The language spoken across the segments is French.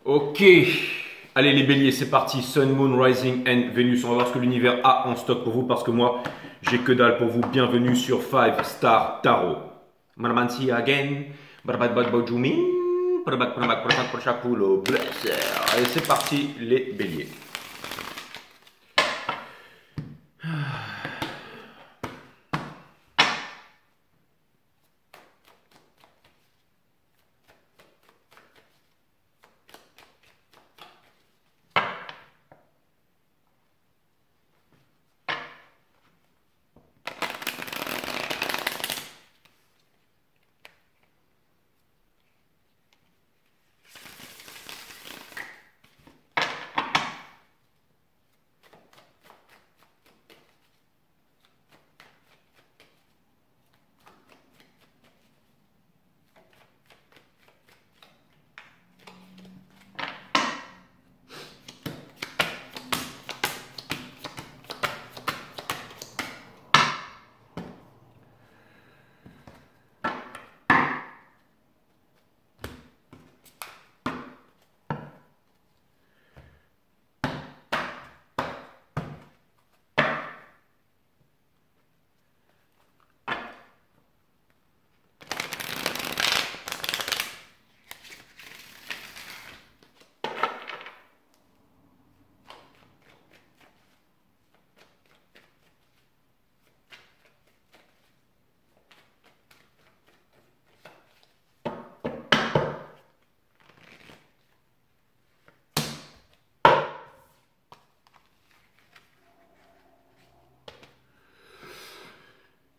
Ok, allez les béliers, c'est parti. Sun, Moon, Rising and Venus. On va voir ce que l'univers a en stock pour vous parce que moi, j'ai que dalle pour vous. Bienvenue sur 5 Star Tarot. Maramansi again. Allez, c'est parti les béliers.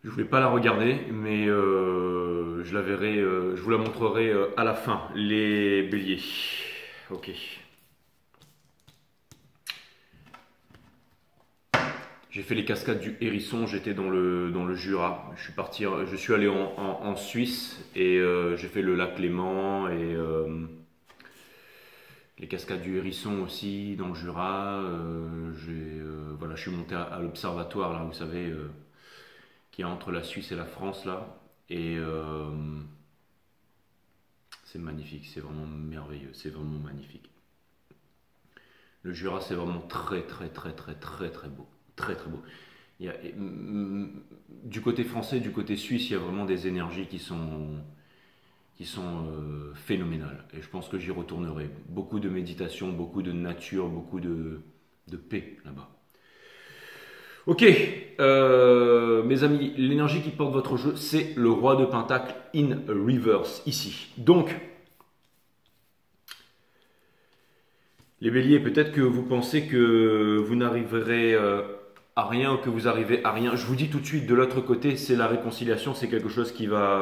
Je voulais pas la regarder, mais je la verrai, je vous la montrerai à la fin, les béliers. Ok. J'ai fait les cascades du Hérisson, j'étais dans le Jura. Je suis allé en Suisse et j'ai fait le lac Léman et les cascades du Hérisson aussi dans le Jura. Voilà, je suis monté à l'observatoire là, vous savez. Qui est entre la Suisse et la France là, et c'est magnifique, c'est vraiment merveilleux, c'est vraiment magnifique. Le Jura c'est vraiment très beau, très beau. Du côté français, du côté suisse, il y a vraiment des énergies qui sont phénoménales, et je pense que j'y retournerai. Beaucoup de méditation, beaucoup de nature, beaucoup de paix là-bas. Ok, mes amis, l'énergie qui porte votre jeu, c'est le roi de Pentacle in reverse, ici. Donc, les béliers, peut-être que vous pensez que vous n'arriverez à rien ou que vous arrivez à rien. Je vous dis tout de suite, de l'autre côté, c'est la réconciliation, c'est quelque chose qui va...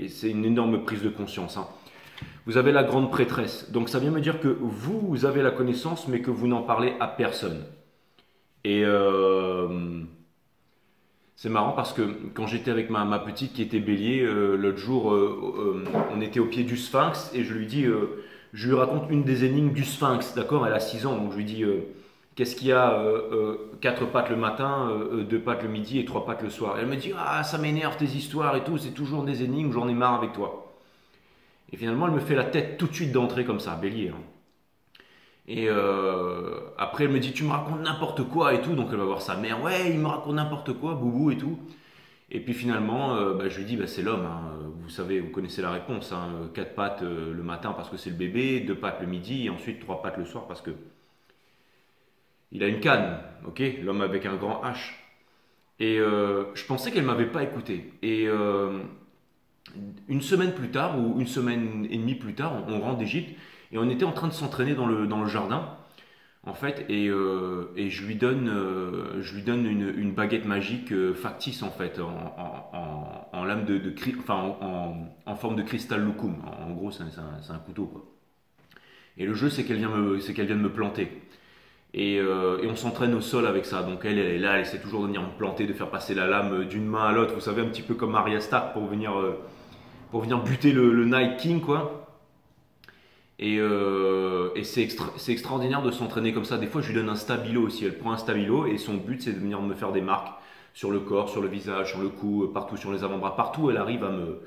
c'est une énorme prise de conscience. Hein. Vous avez la grande prêtresse, donc ça vient me dire que vous avez la connaissance, mais que vous n'en parlez à personne. Et c'est marrant parce que quand j'étais avec ma petite qui était bélier, l'autre jour, on était au pied du Sphinx et je lui dis, je lui raconte une des énigmes du Sphinx, d'accord? Elle a 6 ans, donc je lui dis, qu'est-ce qu'il y a 4 pattes le matin, 2 pattes le midi et 3 pattes le soir. Et elle me dit, ah ça m'énerve tes histoires et tout, c'est toujours des énigmes, j'en ai marre avec toi. Et finalement, elle me fait la tête tout de suite d'entrée comme ça, bélier. Hein. Et après, elle me dit, tu me racontes n'importe quoi et tout. Donc, elle va voir sa mère. Ouais, il me raconte n'importe quoi, boubou et tout. Et puis finalement, je lui dis, c'est l'homme. Hein. Vous savez, vous connaissez la réponse. Hein. 4 pattes le matin parce que c'est le bébé, 2 pattes le midi et ensuite 3 pattes le soir parce que il a une canne. Ok, l'homme avec un grand H. Et je pensais qu'elle m'avait pas écouté. Et une semaine plus tard, ou une semaine et demie plus tard, on rentre d'Égypte. Et on était en train de s'entraîner dans le jardin, en fait, et je lui donne une baguette magique factice, en fait, en lame enfin, en forme de cristal loukoum. En gros, c'est un couteau, quoi. Et le jeu, c'est qu'elle vienne me planter. Et on s'entraîne au sol avec ça. Donc elle est là, elle essaie toujours de venir me planter, de faire passer la lame d'une main à l'autre. Vous savez, un petit peu comme Arya Stark pour venir buter le Night King, quoi. Et c'est extraordinaire de s'entraîner comme ça. Des fois, je lui donne un stabilo aussi. Elle prend un stabilo et son but, c'est de venir me faire des marques sur le corps, sur le visage, sur le cou, partout, sur les avant-bras. Partout, elle arrive à me...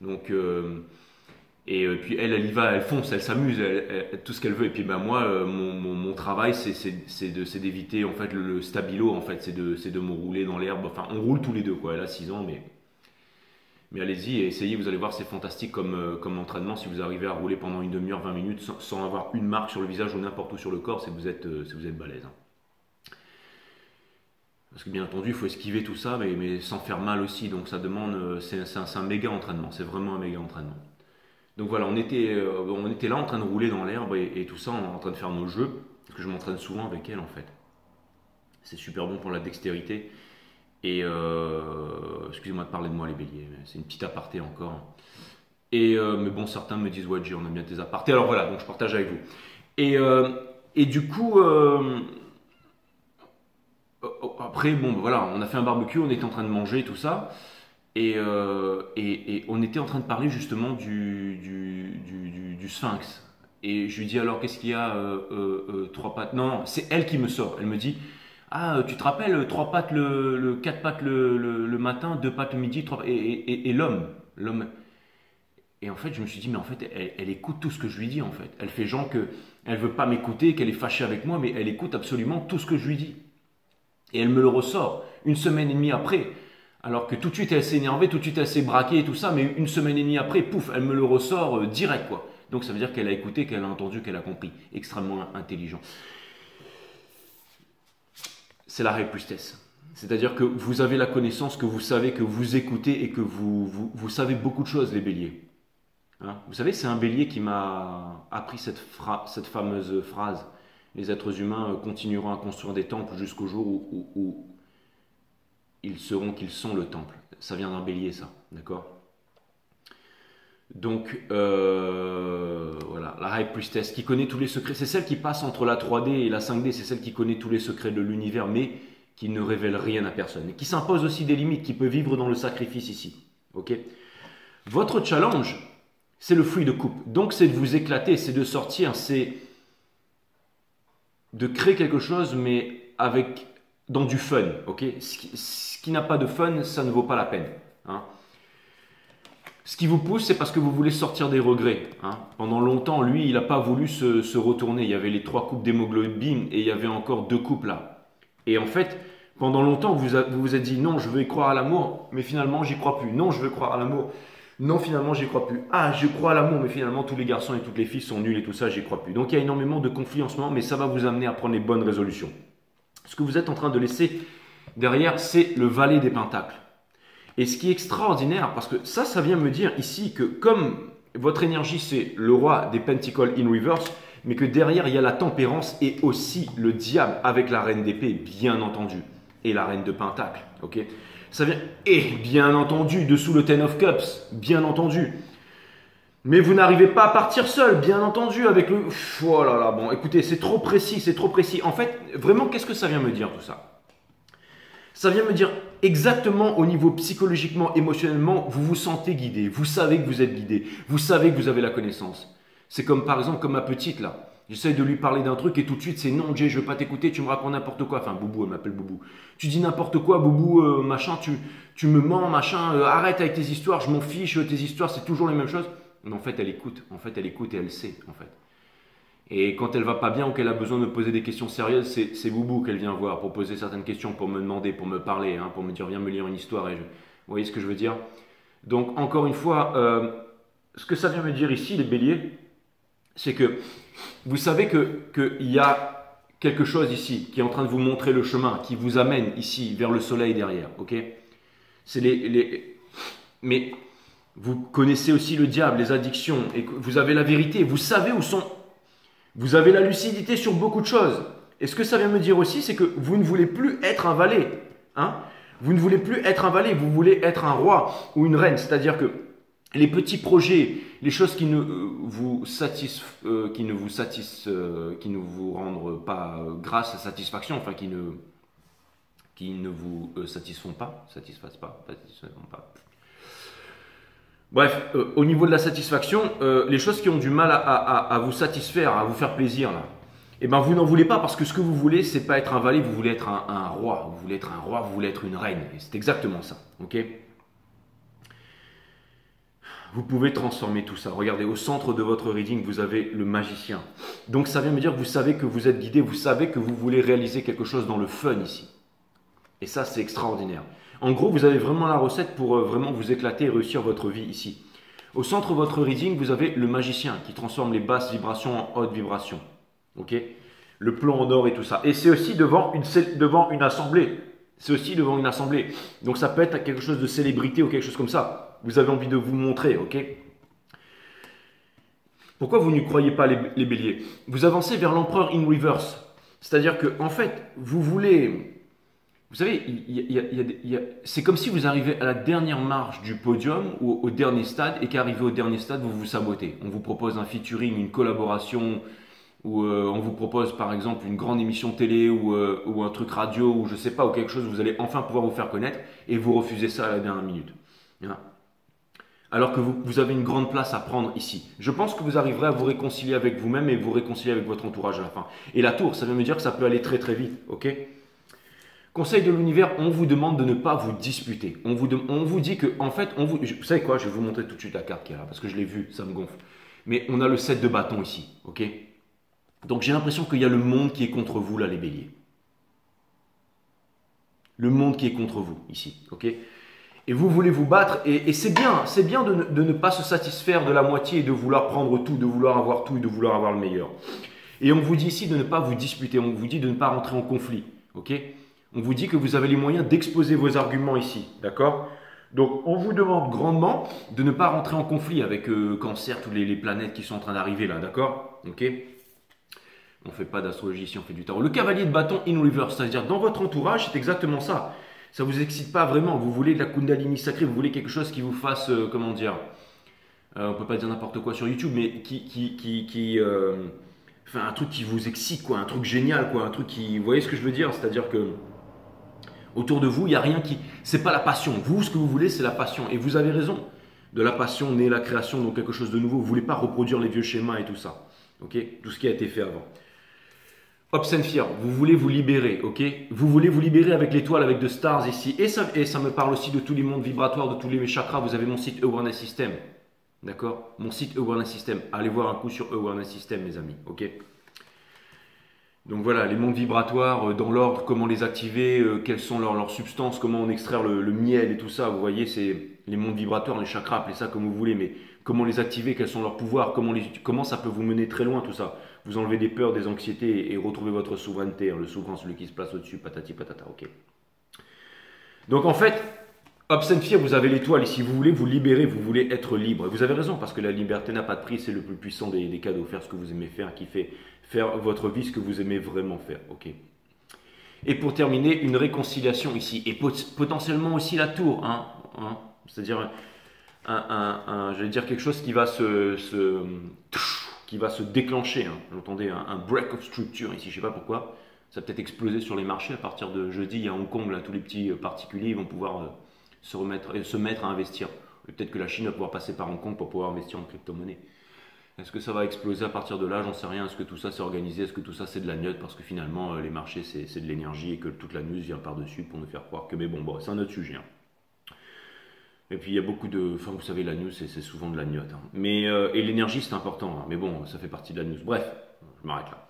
Donc, Et puis elle y va, elle fonce, elle s'amuse, tout ce qu'elle veut. Et puis ben moi, mon travail, c'est d'éviter en fait le stabilo, en fait, c'est de me rouler dans l'herbe. Enfin, on roule tous les deux, quoi. Elle a 6 ans, mais allez-y et essayez, vous allez voir, c'est fantastique comme entraînement. Si vous arrivez à rouler pendant une demi-heure, 20 minutes, sans avoir une marque sur le visage ou n'importe où sur le corps, c'est que vous êtes balèze. Hein. Parce que bien entendu, il faut esquiver tout ça, mais sans faire mal aussi. Donc ça demande, c'est un méga entraînement, c'est vraiment un méga entraînement. Donc voilà, on était là en train de rouler dans l'herbe et tout ça, en train de faire nos jeux, parce que je m'entraîne souvent avec elle en fait. C'est super bon pour la dextérité. Et excusez-moi de parler de moi les béliers, c'est une petite aparté encore. Et mais bon, certains me disent ouais, Jay, on aime bien tes apartés. Alors voilà, donc je partage avec vous. Et du coup, après bon, voilà, on a fait un barbecue, on était en train de manger tout ça. Et on était en train de parler justement du sphinx. Et je lui dis alors qu'est-ce qu'il y a 3 pattes. Non, c'est elle qui me sort. Elle me dit ah tu te rappelles 3 pattes 4 pattes le matin, 2 pattes le midi, 3 et l'homme. Et en fait je me suis dit mais en fait elle écoute tout ce que je lui dis en fait. Elle fait genre que elle veut pas m'écouter, qu'elle est fâchée avec moi, mais elle écoute absolument tout ce que je lui dis. Et elle me le ressort 1 semaine et demie après. Alors que tout de suite elle s'est énervée, tout de suite elle s'est braquée et tout ça, mais 1 semaine et demie après, pouf, elle me le ressort direct quoi. Donc ça veut dire qu'elle a écouté, qu'elle a entendu, qu'elle a compris. Extrêmement intelligent. C'est la robustesse. C'est-à-dire que vous avez la connaissance, que vous savez, que vous écoutez et que vous savez beaucoup de choses les béliers. Hein, vous savez, c'est un bélier qui m'a appris cette fameuse phrase. Les êtres humains continueront à construire des temples jusqu'au jour où ils seront qu'ils sont le temple. Ça vient d'un bélier, ça, d'accord? Donc, voilà, la High Priestess qui connaît tous les secrets, c'est celle qui passe entre la 3D et la 5D, c'est celle qui connaît tous les secrets de l'univers, mais qui ne révèle rien à personne, et qui s'impose aussi des limites, qui peut vivre dans le sacrifice ici, ok? Votre challenge, c'est le fruit de coupe, donc c'est de vous éclater, c'est de sortir, c'est de créer quelque chose, mais dans du fun, ok? Ce qui n'a pas de fun, ça ne vaut pas la peine. Hein. Ce qui vous pousse, c'est parce que vous voulez sortir des regrets. Hein. Pendant longtemps, lui, il n'a pas voulu se retourner. Il y avait les 3 coupes d'hémoglobine et il y avait encore 2 coupes là. Et en fait, pendant longtemps, vous vous êtes dit non, je veux y croire à l'amour, mais finalement, j'y crois plus. Non, je veux croire à l'amour. Non, finalement, j'y crois plus. Ah, je crois à l'amour, mais finalement, tous les garçons et toutes les filles sont nuls et tout ça, j'y crois plus. Donc, il y a énormément de conflits en ce moment, mais ça va vous amener à prendre les bonnes résolutions. Ce que vous êtes en train de laisser derrière, c'est le valet des pentacles. Et ce qui est extraordinaire, parce que ça vient me dire ici que comme votre énergie, c'est le roi des pentacles in reverse, mais que derrière, il y a la tempérance et aussi le diable avec la reine d'épée, bien entendu, et la reine de pentacles. Ok, ça vient, et bien entendu, dessous le Ten of Cups, bien entendu. Mais vous n'arrivez pas à partir seul, bien entendu, avec le... Oh là là, bon, écoutez, c'est trop précis, c'est trop précis. En fait, vraiment, qu'est-ce que ça vient me dire, tout ça? Ça vient me dire exactement au niveau psychologiquement, émotionnellement, vous vous sentez guidé, vous savez que vous êtes guidé, vous savez que vous avez la connaissance. C'est comme, par exemple, comme ma petite, là. J'essaie de lui parler d'un truc et tout de suite, c'est non, Jay, je veux pas t'écouter, tu me racontes n'importe quoi. Enfin, Boubou, elle m'appelle Boubou. Tu dis n'importe quoi, Boubou, machin, tu me mens, machin, arrête avec tes histoires, je m'en fiche, tes histoires, c'est toujours les mêmes choses. Mais en fait, elle écoute. En fait, elle écoute et elle sait, en fait. Et quand elle va pas bien ou qu'elle a besoin de poser des questions sérieuses, c'est Boubou qu'elle vient voir pour poser certaines questions, pour me demander, pour me parler, hein, pour me dire viens me lire une histoire. Vous voyez ce que je veux dire? Donc, encore une fois, ce que ça vient me dire ici, les béliers, c'est que vous savez qu'il y a quelque chose ici qui est en train de vous montrer le chemin, qui vous amène ici vers le soleil derrière. Ok? C'est mais vous connaissez aussi le diable, les addictions, et vous avez la vérité, vous savez où sont... Vous avez la lucidité sur beaucoup de choses. Et ce que ça vient me dire aussi, c'est que vous ne voulez plus être un valet. Hein? Vous ne voulez plus être un valet, vous voulez être un roi ou une reine. C'est-à-dire que les petits projets, les choses qui ne vous rendent pas grâce à satisfaction, enfin qui ne vous satisfont pas, satisfassent pas. Bref, au niveau de la satisfaction, les choses qui ont du mal à vous satisfaire, à vous faire plaisir, là, eh ben vous n'en voulez pas parce que ce que vous voulez, c'est pas être un valet, vous voulez être un roi. Vous voulez être un roi, vous voulez être une reine. Et c'est exactement ça. Ok? vous pouvez transformer tout ça. Regardez, au centre de votre reading, vous avez le magicien. Donc ça vient me dire que vous savez que vous êtes guidé, vous savez que vous voulez réaliser quelque chose dans le fun ici. Et ça, c'est extraordinaire. En gros, vous avez vraiment la recette pour vraiment vous éclater et réussir votre vie ici. Au centre de votre reading, vous avez le magicien qui transforme les basses vibrations en hautes vibrations. Ok? Le plan en or et tout ça. Et c'est aussi devant une assemblée. C'est aussi devant une assemblée. Donc ça peut être quelque chose de célébrité ou quelque chose comme ça. Vous avez envie de vous montrer, ok? Pourquoi vous n'y croyez pas les béliers? Vous avancez vers l'empereur in reverse. C'est-à-dire que, en fait, vous voulez... Vous savez, c'est comme si vous arrivez à la dernière marche du podium ou au dernier stade et qu'arrivé au dernier stade, vous vous sabotez. On vous propose un featuring, une collaboration, ou on vous propose par exemple une grande émission télé ou un truc radio ou je sais pas, ou quelque chose, vous allez enfin pouvoir vous faire connaître et vous refusez ça à la dernière minute. Hein? Alors que vous avez une grande place à prendre ici. Je pense que vous arriverez à vous réconcilier avec vous-même et vous réconcilier avec votre entourage à la fin. Et la tour, ça veut me dire que ça peut aller très très vite, ok? Conseil de l'univers, on vous demande de ne pas vous disputer. On vous dit que, en fait, vous savez quoi, je vais vous montrer tout de suite la carte qui est là, parce que je l'ai vue, ça me gonfle. Mais on a le 7 de bâton ici, ok? Donc j'ai l'impression qu'il y a le monde qui est contre vous, là, les béliers. Le monde qui est contre vous, ici, ok? Et vous voulez vous battre, et c'est bien de ne pas se satisfaire de la moitié et de vouloir prendre tout, de vouloir avoir tout et de vouloir avoir le meilleur. Et on vous dit ici de ne pas vous disputer, on vous dit de ne pas rentrer en conflit, ok? On vous dit que vous avez les moyens d'exposer vos arguments ici, d'accord? Donc, on vous demande grandement de ne pas rentrer en conflit avec Cancer, toutes les planètes qui sont en train d'arriver là, d'accord? Ok? On ne fait pas d'astrologie ici, on fait du tarot. Le cavalier de bâton in reverse, c'est-à-dire dans votre entourage, c'est exactement ça. Ça ne vous excite pas vraiment, vous voulez de la Kundalini sacrée, vous voulez quelque chose qui vous fasse, comment dire, on ne peut pas dire n'importe quoi sur YouTube, mais enfin, un truc qui vous excite, quoi, un truc génial, quoi, un truc qui, vous voyez ce que je veux dire? C'est-à-dire que autour de vous, il n'y a rien qui... C'est pas la passion. Vous, ce que vous voulez, c'est la passion. Et vous avez raison. De la passion naît la création, donc quelque chose de nouveau. Vous ne voulez pas reproduire les vieux schémas et tout ça. Ok? Tout ce qui a été fait avant. Obsenfir, vous voulez vous libérer. Ok? Vous voulez vous libérer avec l'étoile, avec de stars ici. Et ça me parle aussi de tous les mondes vibratoires, de tous les chakras. Vous avez mon site Awareness System. D'accord? Mon site Awareness System. Allez voir un coup sur Awareness System, mes amis. Ok? Donc voilà, les mondes vibratoires dans l'ordre, comment les activer, quelles sont leurs substances, comment en extraire le miel et tout ça. Vous voyez, c'est les mondes vibratoires, les chakras, appelez ça comme vous voulez, mais comment les activer, quels sont leurs pouvoirs, comment ça peut vous mener très loin tout ça. Vous enlevez des peurs, des anxiétés et retrouvez votre souveraineté, hein, le souverain, celui qui se place au-dessus, patati patata, ok. Donc en fait, Obsenfir, vous avez l'étoile ici, vous voulez vous libérer, vous voulez être libre. Et vous avez raison, parce que la liberté n'a pas de prix, c'est le plus puissant des cadeaux, faire ce que vous aimez faire, qui fait faire votre vie ce que vous aimez vraiment faire, ok. Et pour terminer, une réconciliation ici, et potentiellement aussi la tour, c'est-à-dire j'allais dire quelque chose qui va qui va se déclencher, hein. Vous entendez, un break of structure ici, je ne sais pas pourquoi, ça va peut-être exploser sur les marchés à partir de jeudi, à Hong Kong, là, tous les petits particuliers vont pouvoir se mettre à investir. Peut-être que la Chine va pouvoir passer par Hong Kong pour pouvoir investir en crypto-monnaie. Est-ce que ça va exploser à partir de là? J'en sais rien. Est-ce que tout ça c'est organisé? Est-ce que tout ça c'est de la gnôle? Parce que finalement, les marchés c'est de l'énergie et que toute la news vient par-dessus pour nous faire croire que. Mais bon, c'est un autre sujet. Hein. Et puis il y a beaucoup de. Enfin, vous savez, la news c'est souvent de la gnôle. Hein. Mais, et l'énergie c'est important. Hein. Mais bon, ça fait partie de la news. Bref, je m'arrête là.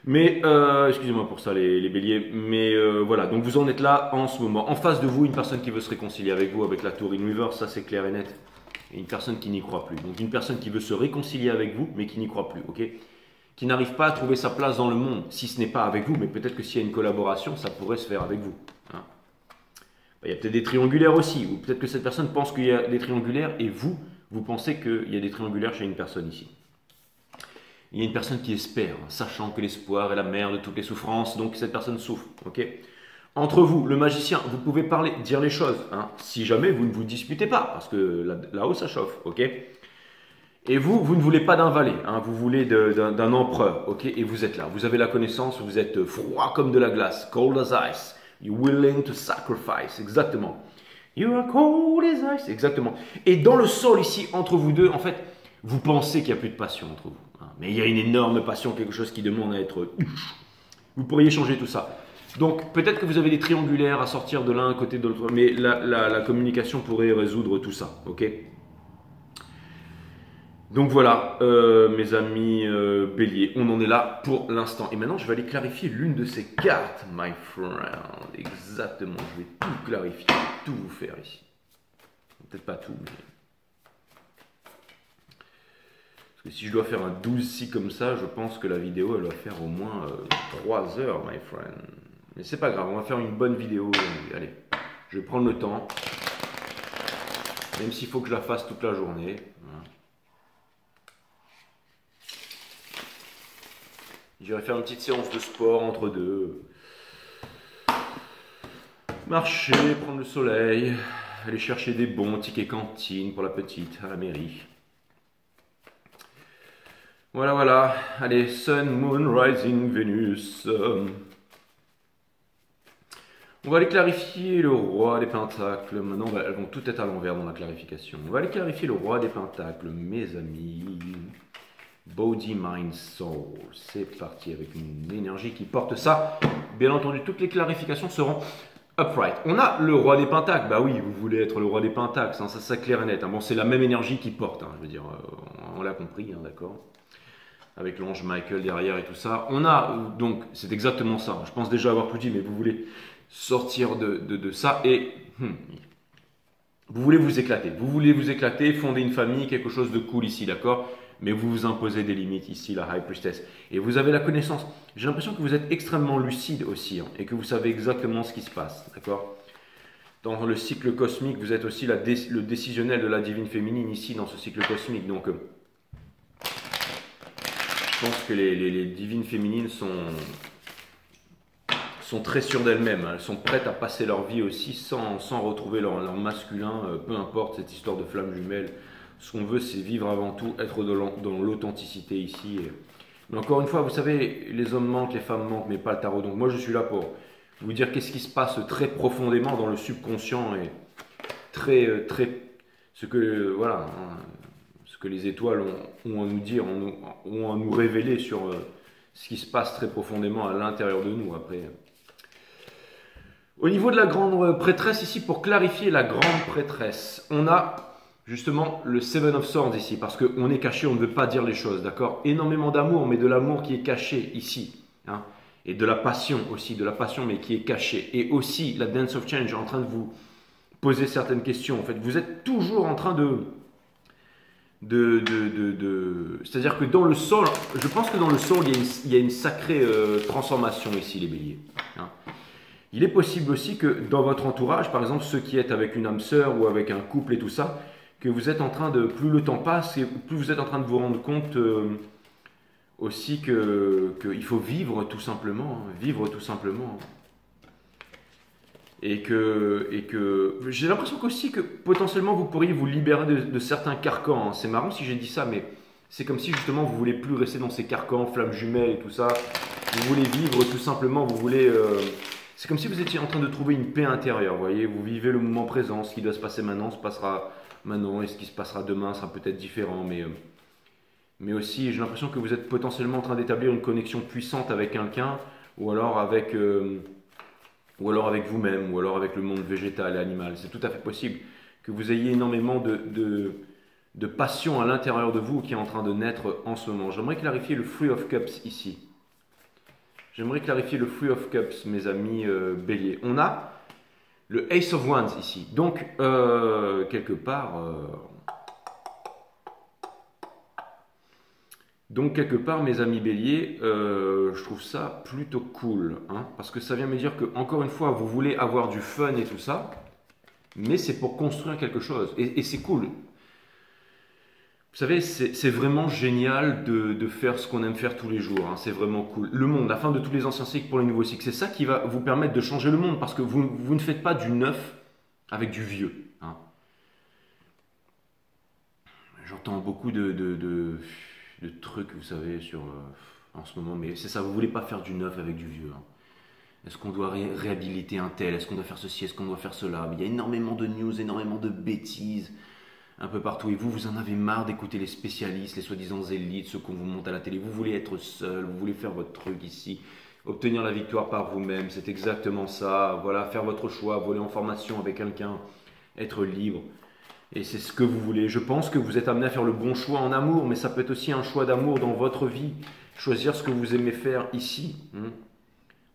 Mais, excusez-moi pour ça les béliers. Mais voilà, donc vous en êtes là en ce moment. En face de vous, une personne qui veut se réconcilier avec vous, avec la tour in reverse, ça c'est clair et net. Et une personne qui n'y croit plus. Donc une personne qui veut se réconcilier avec vous, mais qui n'y croit plus, ok? Qui n'arrive pas à trouver sa place dans le monde, si ce n'est pas avec vous, mais peut-être que s'il y a une collaboration, ça pourrait se faire avec vous. Hein? Il y a peut-être des triangulaires aussi, ou peut-être que cette personne pense qu'il y a des triangulaires, et vous pensez qu'il y a des triangulaires chez une personne ici. Il y a une personne qui espère, sachant que l'espoir est la mère de toutes les souffrances, donc cette personne souffre, ok? Entre vous, le magicien, vous pouvez parler, dire les choses, hein, si jamais vous ne vous disputez pas, parce que là-haut ça chauffe, ok? Et vous ne voulez pas d'un valet, hein, vous voulez d'un empereur, ok? Et vous êtes là, vous avez la connaissance, vous êtes froid comme de la glace, cold as ice, you're willing to sacrifice, exactement. You are cold as ice, exactement. Et dans le sol ici, entre vous deux, en fait, vous pensez qu'il n'y a plus de passion entre vous, hein, mais il y a une énorme passion, quelque chose qui demande à être... Vous pourriez changer tout ça. Donc peut-être que vous avez des triangulaires à sortir de l'un côté de l'autre, mais la communication pourrait résoudre tout ça, ok? Donc voilà, mes amis béliers, on en est là pour l'instant. Et maintenant, je vais aller clarifier l'une de ces cartes, my friend. Exactement, je vais tout clarifier, tout vous faire ici. Peut-être pas tout, mais... Parce que si je dois faire un 12-6 comme ça, je pense que la vidéo, elle va faire au moins 3 heures, my friend. Mais c'est pas grave, on va faire une bonne vidéo. Allez, je vais prendre le temps. Même s'il faut que je la fasse toute la journée. Voilà. J'irai faire une petite séance de sport entre deux. Marcher, prendre le soleil, aller chercher des bons tickets cantine pour la petite à la mairie. Voilà, voilà. Allez, Sun, Moon, Rising, Vénus. On va aller clarifier le roi des pentacles. Maintenant, elles vont toutes être à l'envers dans la clarification. On va aller clarifier le roi des pentacles, mes amis. Body, Mind, Soul. C'est parti avec une énergie qui porte ça. Bien entendu, toutes les clarifications seront upright. On a le roi des pentacles. Bah oui, vous voulez être le roi des pentacles. Hein, ça, c'est clair et net. Hein. Bon, c'est la même énergie qui porte. Hein, je veux dire, on l'a compris, hein, d'accord. Avec l'ange Michael derrière et tout ça. On a, donc, c'est exactement ça. Je pense déjà avoir tout dit, mais vous voulez sortir de ça et vous voulez vous éclater. Vous voulez vous éclater, fonder une famille, quelque chose de cool ici, d'accord? Mais vous vous imposez des limites ici, la High Priestess. Et vous avez la connaissance. J'ai l'impression que vous êtes extrêmement lucide aussi hein, et que vous savez exactement ce qui se passe, d'accord? Dans le cycle cosmique, vous êtes aussi le décisionnel de la divine féminine ici dans ce cycle cosmique. Donc, je pense que les divines féminines sont très sûres d'elles-mêmes. Elles sont prêtes à passer leur vie aussi sans retrouver leur masculin, peu importe cette histoire de flamme jumelle. Ce qu'on veut, c'est vivre avant tout, être dans l'authenticité ici. Mais encore une fois, vous savez, les hommes manquent, les femmes manquent, mais pas le tarot. Donc moi, je suis là pour vous dire qu'est-ce qui se passe très profondément dans le subconscient et ce que, voilà, hein, ce que les étoiles ont à nous dire, ont à nous révéler sur ce qui se passe très profondément à l'intérieur de nous après. Au niveau de la grande prêtresse ici, pour clarifier la grande prêtresse, on a justement le Seven of Swords ici, parce qu'on est caché, on ne veut pas dire les choses, d'accord? Énormément d'amour, mais de l'amour qui est caché ici, hein? Et de la passion aussi, de la passion, mais qui est cachée. Et aussi la Dance of Change, en train de vous poser certaines questions. En fait, vous êtes toujours en train c'est-à-dire que dans le soul, je pense que dans le soul, il y a une sacrée transformation ici, les béliers, hein? Il est possible aussi que dans votre entourage, par exemple ceux qui êtes avec une âme sœur ou avec un couple et tout ça, que vous êtes en train de, plus le temps passe, et plus vous êtes en train de vous rendre compte aussi qu'il faut vivre tout simplement, hein, vivre tout simplement. Et que j'ai l'impression qu'aussi que potentiellement vous pourriez vous libérer de certains carcans. Hein. C'est marrant si j'ai dit ça, mais c'est comme si justement vous voulez plus rester dans ces carcans, flammes jumelles et tout ça. Vous voulez vivre tout simplement, vous voulez... c'est comme si vous étiez en train de trouver une paix intérieure, vous voyez, vous vivez le moment présent, ce qui doit se passer maintenant se passera maintenant, et ce qui se passera demain sera peut-être différent, mais aussi j'ai l'impression que vous êtes potentiellement en train d'établir une connexion puissante avec quelqu'un, ou alors avec vous-même, ou alors avec le monde végétal et animal. C'est tout à fait possible que vous ayez énormément de passion à l'intérieur de vous qui est en train de naître en ce moment. J'aimerais clarifier le Three of Cups ici. J'aimerais clarifier le Three of Cups, mes amis béliers. On a le Ace of Wands ici. Donc, quelque part... mes amis béliers, je trouve ça plutôt cool. Hein, parce que ça vient me dire que, encore une fois, vous voulez avoir du fun et tout ça, mais c'est pour construire quelque chose. Et c'est cool. Vous savez, c'est vraiment génial de faire ce qu'on aime faire tous les jours. Hein, c'est vraiment cool. Le monde, la fin de tous les anciens cycles pour les nouveaux cycles, c'est ça qui va vous permettre de changer le monde. Parce que vous ne faites pas du neuf avec du vieux. Hein. J'entends beaucoup de trucs, vous savez, en ce moment. Mais c'est ça, vous ne voulez pas faire du neuf avec du vieux. Hein. Est-ce qu'on doit réhabiliter un tel? Est-ce qu'on doit faire ceci? Est-ce qu'on doit faire cela? Mais il y a énormément de news, énormément de bêtises. Un peu partout, et vous en avez marre d'écouter les spécialistes, les soi-disant élites, ceux qu'on vous monte à la télé. Vous voulez être seul, vous voulez faire votre truc ici, obtenir la victoire par vous-même, c'est exactement ça. Voilà, faire votre choix, voler en formation avec quelqu'un, être libre. Et c'est ce que vous voulez. Je pense que vous êtes amené à faire le bon choix en amour, mais ça peut être aussi un choix d'amour dans votre vie. Choisir ce que vous aimez faire ici.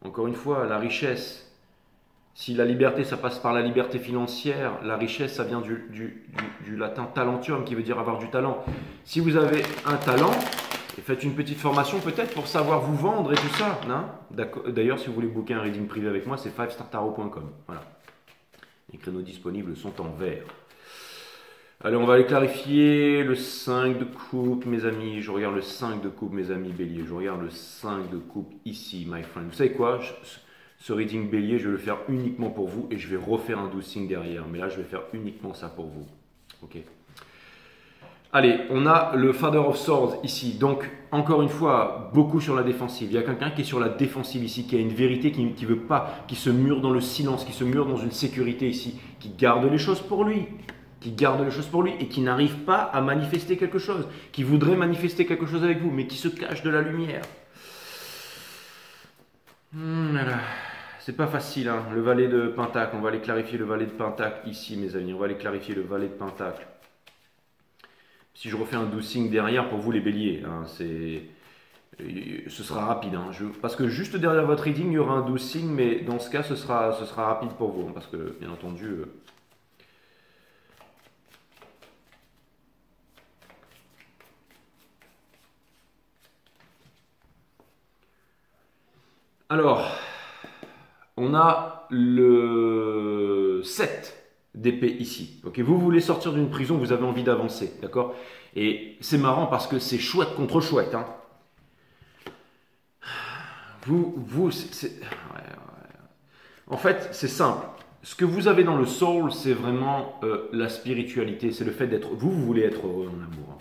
Encore une fois, la richesse. Si la liberté, ça passe par la liberté financière, la richesse, ça vient du latin talentium, qui veut dire avoir du talent. Si vous avez un talent, faites une petite formation peut-être pour savoir vous vendre et tout ça. D'ailleurs, si vous voulez booker un reading privé avec moi, c'est 5startarot.com. Voilà. Les créneaux disponibles sont en vert. Allez, on va aller clarifier le 5 de coupe, mes amis. Je regarde le 5 de coupe, mes amis bélier. Je regarde le 5 de coupe ici, my friend. Vous savez quoi? Ce reading bélier, je vais le faire uniquement pour vous et je vais refaire un 12 signes derrière. Mais là, je vais faire uniquement ça pour vous. Ok. Allez, on a le Father of Swords ici. Donc, encore une fois, beaucoup sur la défensive. Il y a quelqu'un qui est sur la défensive ici, qui a une vérité, qui veut pas, qui se mure dans le silence, qui se mure dans une sécurité ici, qui garde les choses pour lui. Qui garde les choses pour lui et qui n'arrive pas à manifester quelque chose, qui voudrait manifester quelque chose avec vous, mais qui se cache de la lumière. Voilà. C'est pas facile, hein. Le valet de Pentacle. On va aller clarifier le valet de Pentacle ici, mes amis. On va aller clarifier le valet de Pentacle. Si je refais un 12 signes derrière pour vous, les béliers, hein, ce sera rapide. Hein. Parce que juste derrière votre reading, il y aura un 12 signes, mais dans ce cas, ce sera rapide pour vous. Hein, parce que, bien entendu. Alors, on a le 7 d'épée ici. Okay, vous voulez sortir d'une prison, vous avez envie d'avancer, d'accord? Et c'est marrant parce que c'est chouette contre chouette. Hein. En fait, c'est simple. Ce que vous avez dans le soul, c'est vraiment la spiritualité. C'est le fait d'être... Vous voulez être heureux en amour. Hein.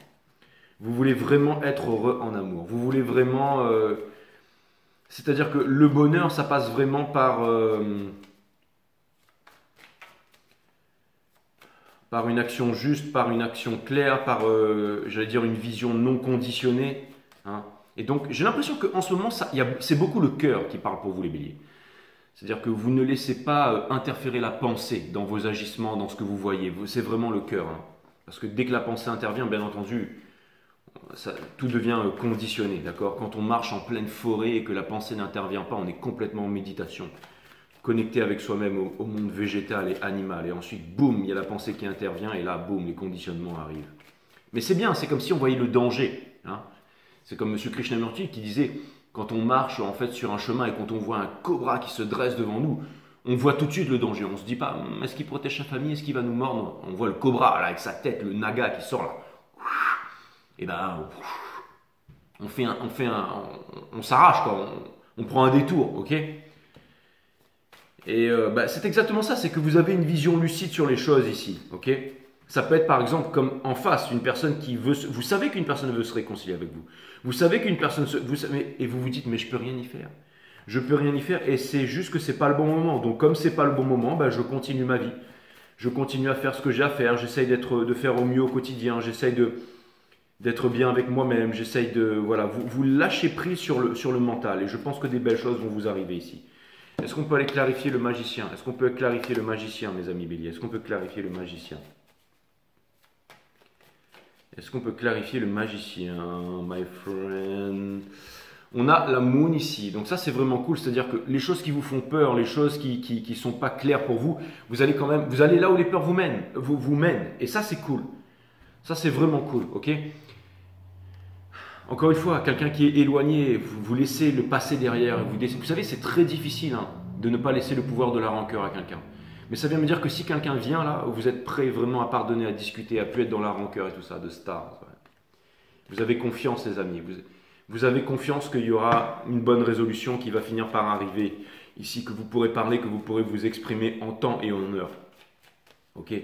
Vous voulez vraiment être heureux en amour. Vous voulez vraiment... C'est-à-dire que le bonheur, ça passe vraiment par une action juste, par une action claire, par, j'allais dire, une vision non conditionnée. Hein. Et donc, j'ai l'impression qu'en ce moment, c'est beaucoup le cœur qui parle pour vous, les béliers. C'est-à-dire que vous ne laissez pas interférer la pensée dans vos agissements, dans ce que vous voyez. C'est vraiment le cœur. Hein. Parce que dès que la pensée intervient, bien entendu, tout devient conditionné, d'accord? Quand on marche en pleine forêt et que la pensée n'intervient pas, on est complètement en méditation, connecté avec soi-même au monde végétal et animal. Et ensuite, boum, il y a la pensée qui intervient et là, boum, les conditionnements arrivent. Mais c'est bien, c'est comme si on voyait le danger. Hein? C'est comme M. Krishnamurti qui disait, quand on marche en fait sur un chemin et quand on voit un cobra qui se dresse devant nous, on voit tout de suite le danger. On ne se dit pas, est-ce qu'il protège sa famille, est-ce qu'il va nous mordre? On voit le cobra là, avec sa tête, le naga qui sort là. Et ben, on s'arrache quoi, on prend un détour, ok? Et c'est exactement ça, c'est que vous avez une vision lucide sur les choses ici, ok? Ça peut être par exemple comme en face, une personne qui veut, vous savez qu'une personne veut se réconcilier avec vous. Vous savez qu'une personne, et vous vous dites, mais je peux rien y faire. Je peux rien y faire et c'est juste que c'est pas le bon moment. Donc comme c'est pas le bon moment, je continue ma vie. Je continue à faire ce que j'ai à faire. J'essaye de faire au mieux au quotidien. J'essaye d'être bien avec moi-même, j'essaye de... Voilà, vous lâchez prise sur le mental et je pense que des belles choses vont vous arriver ici. Est-ce qu'on peut aller clarifier le magicien? Est-ce qu'on peut clarifier le magicien, mes amis béliers? Est-ce qu'on peut clarifier le magicien? Est-ce qu'on peut clarifier le magicien, my friend? On a la moon ici, donc ça c'est vraiment cool, c'est-à-dire que les choses qui vous font peur, les choses qui sont pas claires pour vous, vous allez quand même, vous allez là où les peurs vous mènent, et ça c'est cool. Ça c'est vraiment cool, ok? Encore une fois, quelqu'un qui est éloigné, vous laissez le passé derrière. Vous savez, c'est très difficile de ne pas laisser le pouvoir de la rancœur à quelqu'un. Mais ça vient me dire que si quelqu'un vient là, vous êtes prêt vraiment à pardonner, à discuter, à plus être dans la rancœur et tout ça, de star. Vous avez confiance, les amis. Vous avez confiance qu'il y aura une bonne résolution qui va finir par arriver ici, que vous pourrez parler, que vous pourrez vous exprimer en temps et en heure. Ok?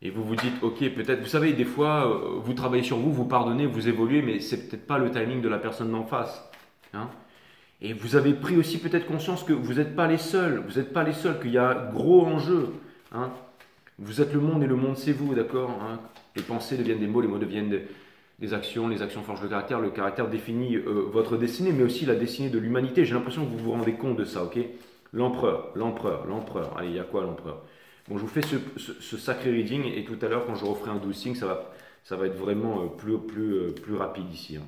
Et vous vous dites, ok, peut-être, vous savez, des fois, vous travaillez sur vous, vous pardonnez, vous évoluez, mais c'est peut-être pas le timing de la personne d'en face. Hein? Et vous avez pris aussi peut-être conscience que vous n'êtes pas les seuls, qu'il y a un gros enjeu. Hein? Vous êtes le monde et le monde c'est vous, d'accord? Hein? Les pensées deviennent des mots, les mots deviennent des actions, les actions forgent le caractère définit votre destinée, mais aussi la destinée de l'humanité. J'ai l'impression que vous vous rendez compte de ça, ok? L'empereur. Allez, il y a quoi l'empereur? Bon, je vous fais ce sacré reading et tout à l'heure, quand je referai un 12 signes, ça va être vraiment plus rapide ici. Hein.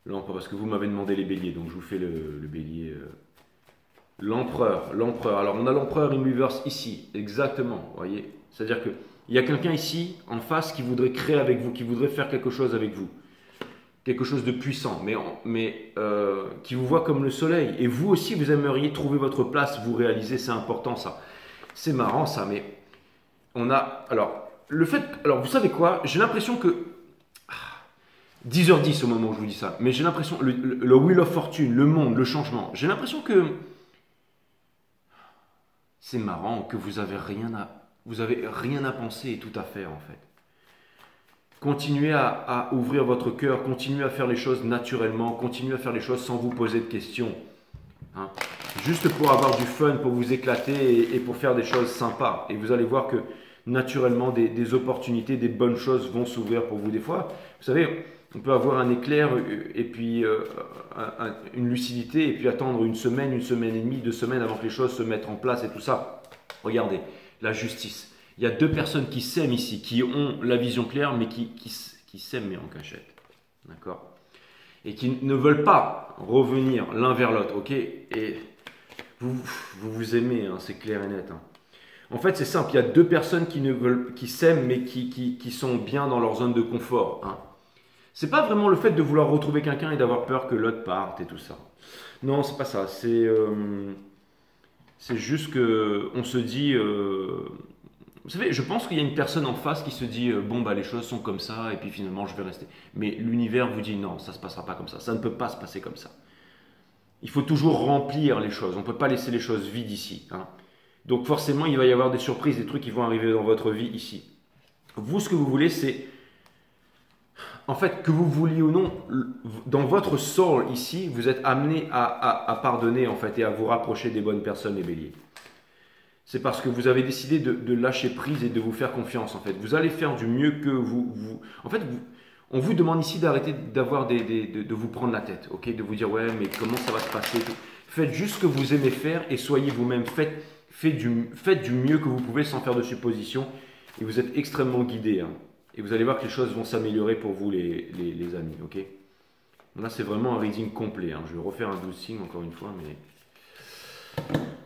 L'empereur, parce que vous m'avez demandé les béliers, donc je vous fais le bélier. L'empereur. Alors, on a l'empereur in reverse ici, exactement, vous voyez. C'est-à-dire qu'il y a quelqu'un ici, en face, qui voudrait créer avec vous, qui voudrait faire quelque chose avec vous. Quelque chose de puissant, mais qui vous voit comme le soleil. Et vous aussi, vous aimeriez trouver votre place, vous réaliser, c'est important ça. C'est marrant ça, mais on a... Alors, vous savez quoi? J'ai l'impression que... 10h10 au moment où je vous dis ça, mais j'ai l'impression, le Wheel of Fortune, le monde, le changement, j'ai l'impression que... C'est marrant que vous avez rien à penser et tout à faire en fait. Continuez à ouvrir votre cœur, continuez à faire les choses naturellement, continuez à faire les choses sans vous poser de questions. Hein. Juste pour avoir du fun, pour vous éclater et pour faire des choses sympas. Et vous allez voir que naturellement, des opportunités, des bonnes choses vont s'ouvrir pour vous. Des fois, vous savez, on peut avoir un éclair et puis une lucidité et puis attendre une semaine et demie, 2 semaines avant que les choses se mettent en place et tout ça. Regardez, la justice. Il y a 2 personnes qui s'aiment ici, qui ont la vision claire, mais qui s'aiment mais en cachette. D'accord? Et qui ne veulent pas revenir l'un vers l'autre, ok? Et vous aimez, hein, c'est clair et net. Hein. En fait, c'est simple, il y a 2 personnes qui s'aiment, mais qui sont bien dans leur zone de confort. Hein. C'est pas vraiment le fait de vouloir retrouver quelqu'un et d'avoir peur que l'autre parte et tout ça. Non, c'est pas ça. C'est juste que on se dit... vous savez, je pense qu'il y a une personne en face qui se dit bon bah les choses sont comme ça et puis finalement je vais rester. Mais l'univers vous dit non, ça se passera pas comme ça. Ça ne peut pas se passer comme ça. Il faut toujours remplir les choses. On ne peut pas laisser les choses vides ici. Hein. Donc forcément, il va y avoir des surprises, des trucs qui vont arriver dans votre vie ici. Vous, ce que vous voulez, c'est en fait que vous vouliez ou non, dans votre soul ici, vous êtes amené à pardonner en fait et à vous rapprocher des bonnes personnes, les béliers. C'est parce que vous avez décidé de lâcher prise et de vous faire confiance en fait. Vous allez faire du mieux que vous. En fait, on vous demande ici d'arrêter de vous prendre la tête, ok? De vous dire ouais mais comment ça va se passer? Faites juste ce que vous aimez faire et soyez vous-même. Faites du mieux que vous pouvez sans faire de suppositions et vous êtes extrêmement guidé. Hein. Et vous allez voir que les choses vont s'améliorer pour vous les amis, ok? Là c'est vraiment un reading complet. Hein. Je vais refaire un 12 signes encore une fois,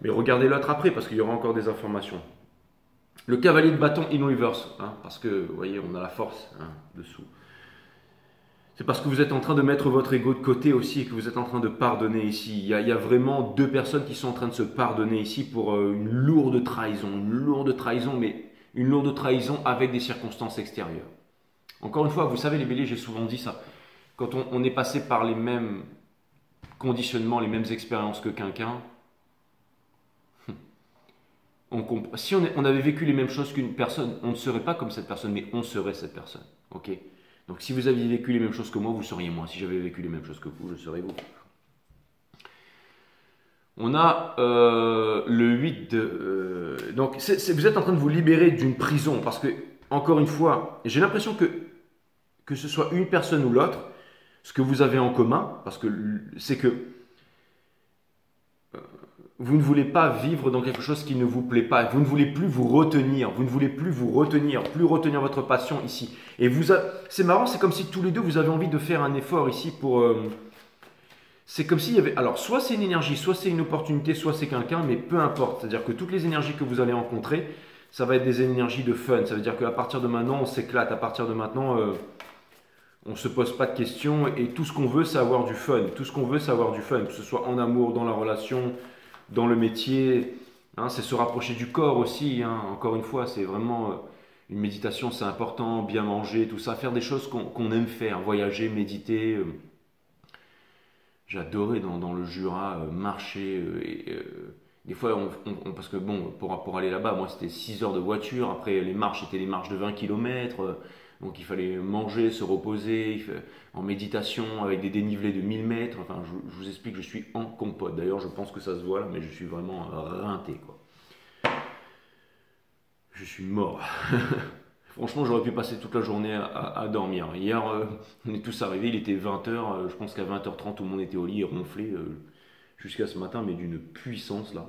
mais regardez l'autre après parce qu'il y aura encore des informations. Le cavalier de bâton in reverse, hein, parce que vous voyez on a la force hein, dessous. C'est parce que vous êtes en train de mettre votre ego de côté aussi et que vous êtes en train de pardonner ici. Il y a vraiment 2 personnes qui sont en train de se pardonner ici pour une lourde trahison, mais une lourde trahison avec des circonstances extérieures. Encore une fois, vous savez les béliers, j'ai souvent dit ça, quand on est passé par les mêmes conditionnements, les mêmes expériences que quelqu'un, si on avait vécu les mêmes choses qu'une personne, on ne serait pas comme cette personne, mais on serait cette personne. Ok? Donc si vous aviez vécu les mêmes choses que moi, vous seriez moi. Si j'avais vécu les mêmes choses que vous, je serais vous. On a le 8 de... donc vous êtes en train de vous libérer d'une prison parce que, encore une fois, j'ai l'impression que ce soit une personne ou l'autre, ce que vous avez en commun, parce que c'est que vous ne voulez pas vivre dans quelque chose qui ne vous plaît pas. Vous ne voulez plus vous retenir. Vous ne voulez plus vous retenir, plus retenir votre passion ici. Et c'est marrant, c'est comme si tous les deux, vous avez envie de faire un effort ici pour... c'est comme s'il y avait... Alors, soit c'est une énergie, soit c'est une opportunité, soit c'est quelqu'un, mais peu importe. C'est-à-dire que toutes les énergies que vous allez rencontrer, ça va être des énergies de fun. Ça veut dire qu'à partir de maintenant, on s'éclate. À partir de maintenant, on ne se pose pas de questions. Et tout ce qu'on veut, c'est avoir du fun. Tout ce qu'on veut, c'est avoir du fun. Que ce soit en amour, dans la relation... dans le métier, hein, c'est se rapprocher du corps aussi, hein. Encore une fois, c'est vraiment une méditation, c'est important, bien manger, tout ça, faire des choses qu'on aime faire, voyager, méditer. J'adorais dans le Jura marcher, des fois, parce que bon, pour aller là-bas, moi c'était 6 heures de voiture, après les marches étaient les marches de 20 km, donc il fallait manger, se reposer, en méditation avec des dénivelés de 1000 mètres. Enfin, je vous explique, je suis en compote. D'ailleurs, je pense que ça se voit là, mais je suis vraiment rinté, quoi. Je suis mort. Franchement, j'aurais pu passer toute la journée à dormir. Hier, on est tous arrivés, il était 20h. Je pense qu'à 20h30, tout le monde était au lit et ronflé jusqu'à ce matin, mais d'une puissance là.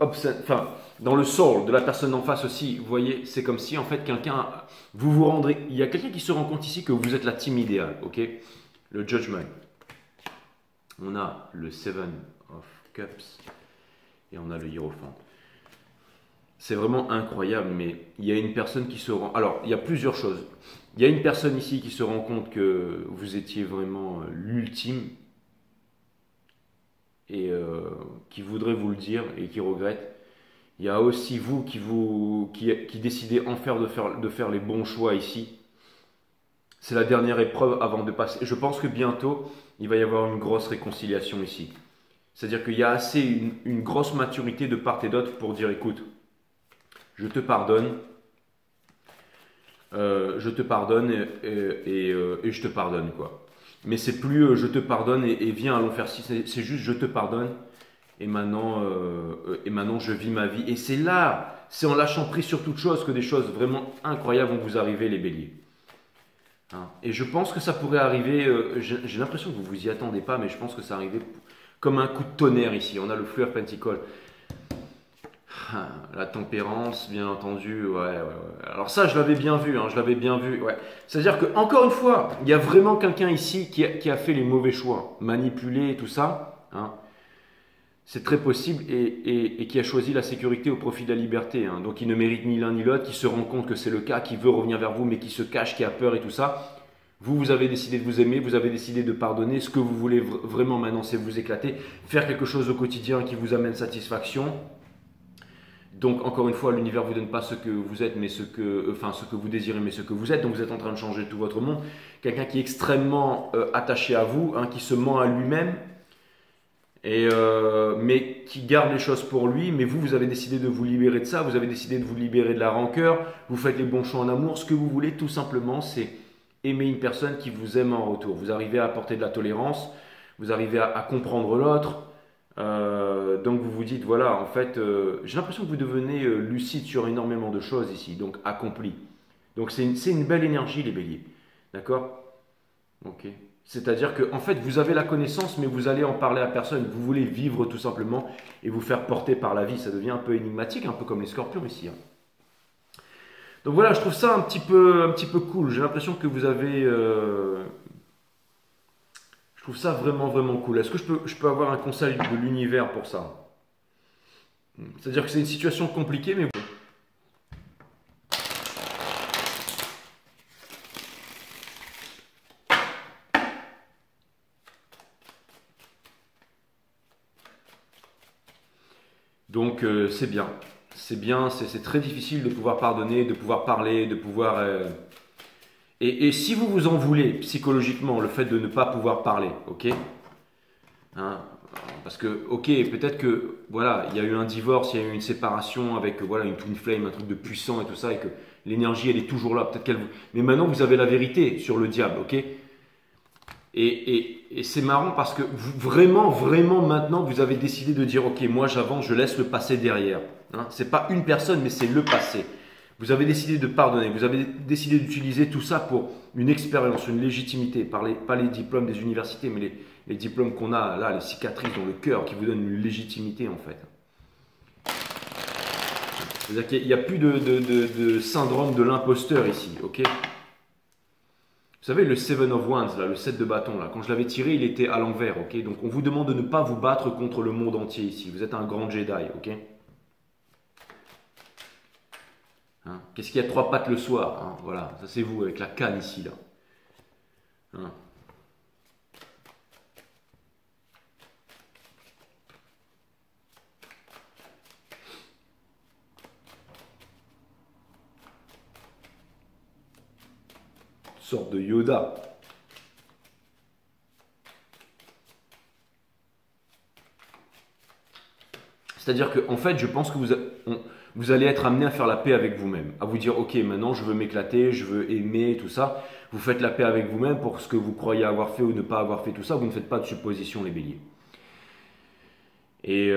Enfin, dans le soul de la personne en face aussi, vous voyez, c'est comme si en fait quelqu'un, vous vous rendrez, il y a quelqu'un qui se rend compte ici que vous êtes la team idéale, ok? Le Judgment. On a le Seven of Cups et on a le Hierophant. C'est vraiment incroyable, mais il y a une personne qui se rend... Alors, il y a plusieurs choses. Il y a une personne ici qui se rend compte que vous étiez vraiment l'ultime et qui voudrait vous le dire et qui regrette. Il y a aussi vous qui décidez de faire les bons choix ici. C'est la dernière épreuve avant de passer. Je pense que bientôt, il va y avoir une grosse réconciliation ici. C'est-à-dire qu'il y a assez une grosse maturité de part et d'autre pour dire, écoute, je te pardonne et je te pardonne, quoi. Mais c'est plus je te pardonne et viens, allons faire ci. C'est juste je te pardonne et maintenant je vis ma vie. Et c'est là, c'est en lâchant prise sur toute chose que des choses vraiment incroyables vont vous arriver, les béliers. Hein. Et je pense que ça pourrait arriver, j'ai l'impression que vous vous y attendez pas, mais je pense que ça arrivait comme un coup de tonnerre ici. On a le fleur Pentacles. La tempérance, bien entendu, ouais. Alors ça, je l'avais bien vu, hein, je l'avais bien vu, ouais. C'est-à-dire que encore une fois, il y a vraiment quelqu'un ici qui a fait les mauvais choix, manipulé et tout ça, hein. C'est très possible et qui a choisi la sécurité au profit de la liberté, hein. Donc il ne mérite ni l'un ni l'autre, qui se rend compte que c'est le cas, qui veut revenir vers vous, mais qui se cache, qui a peur et tout ça. Vous avez décidé de vous aimer, vous avez décidé de pardonner. Ce que vous voulez vraiment maintenant, c'est vous éclater, faire quelque chose au quotidien qui vous amène satisfaction. Donc, encore une fois, l'univers ne vous donne pas ce que vous êtes, mais ce que vous désirez, mais ce que vous êtes. Donc, vous êtes en train de changer tout votre monde. Quelqu'un qui est extrêmement attaché à vous, hein, qui se ment à lui-même, mais qui garde les choses pour lui. Mais vous avez décidé de vous libérer de ça. Vous avez décidé de vous libérer de la rancœur. Vous faites les bons choix en amour. Ce que vous voulez, tout simplement, c'est aimer une personne qui vous aime en retour. Vous arrivez à apporter de la tolérance. Vous arrivez à comprendre l'autre. Donc vous vous dites, voilà, en fait, j'ai l'impression que vous devenez lucide sur énormément de choses ici, donc accompli. Donc c'est une belle énergie, les béliers. D'accord? Ok. C'est-à-dire que, en fait, vous avez la connaissance, mais vous allez en parler à personne. Vous voulez vivre tout simplement et vous faire porter par la vie. Ça devient un peu énigmatique, un peu comme les scorpions ici. Hein. Donc voilà, je trouve ça un petit peu cool. J'ai l'impression que vous avez... Je trouve ça vraiment, vraiment cool. Est-ce que je peux avoir un conseil de l'univers pour ça? C'est-à-dire que c'est une situation compliquée, mais... Donc c'est bien. C'est bien, c'est très difficile de pouvoir pardonner, de pouvoir parler, de pouvoir... Et si vous vous en voulez psychologiquement, le fait de ne pas pouvoir parler, ok, hein, parce que, ok, peut-être que, voilà, il y a eu un divorce, il y a eu une séparation avec, voilà, une twin flame, un truc de puissant et tout ça, et que l'énergie, elle est toujours là, peut-être qu'elle... Mais maintenant, vous avez la vérité sur le diable, ok. Et c'est marrant parce que vraiment, vraiment, maintenant, vous avez décidé de dire, ok, moi, j'avance, je laisse le passé derrière. Hein. C'est pas une personne, mais c'est le passé. Vous avez décidé de pardonner, vous avez décidé d'utiliser tout ça pour une expérience, une légitimité, pas les diplômes des universités, mais les diplômes qu'on a là, les cicatrices dans le cœur qui vous donnent une légitimité en fait. C'est-à-dire qu'il n'y a plus de syndrome de l'imposteur ici, ok? Vous savez, le Seven of Wands, là, le 7 de bâton, là, quand je l'avais tiré, il était à l'envers, ok? Donc on vous demande de ne pas vous battre contre le monde entier ici. Vous êtes un grand Jedi, ok? Hein, qu'est-ce qu'il y a de trois pattes le soir, hein? Voilà, ça c'est vous avec la canne ici, là. Hein. Sorte de Yoda. C'est-à-dire que, en fait, je pense que vous allez être amené à faire la paix avec vous-même, à vous dire, ok, maintenant je veux m'éclater, je veux aimer, tout ça. Vous faites la paix avec vous-même pour ce que vous croyez avoir fait ou ne pas avoir fait, tout ça. Vous ne faites pas de suppositions, les béliers. Et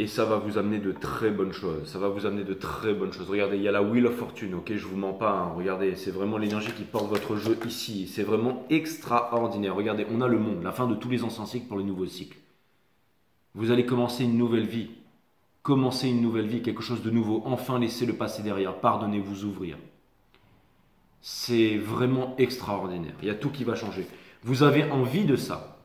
ça va vous amener de très bonnes choses. Ça va vous amener de très bonnes choses. Regardez, il y a la Wheel of Fortune, ok, je vous mens pas. Hein. Regardez, c'est vraiment l'énergie qui porte votre jeu ici. C'est vraiment extraordinaire. Regardez, on a le monde, la fin de tous les anciens cycles pour les nouveaux cycles. Vous allez commencer une nouvelle vie. Commencer une nouvelle vie, quelque chose de nouveau. Enfin, laissez le passé derrière. Pardonnez, vous ouvrir. C'est vraiment extraordinaire. Il y a tout qui va changer. Vous avez envie de ça.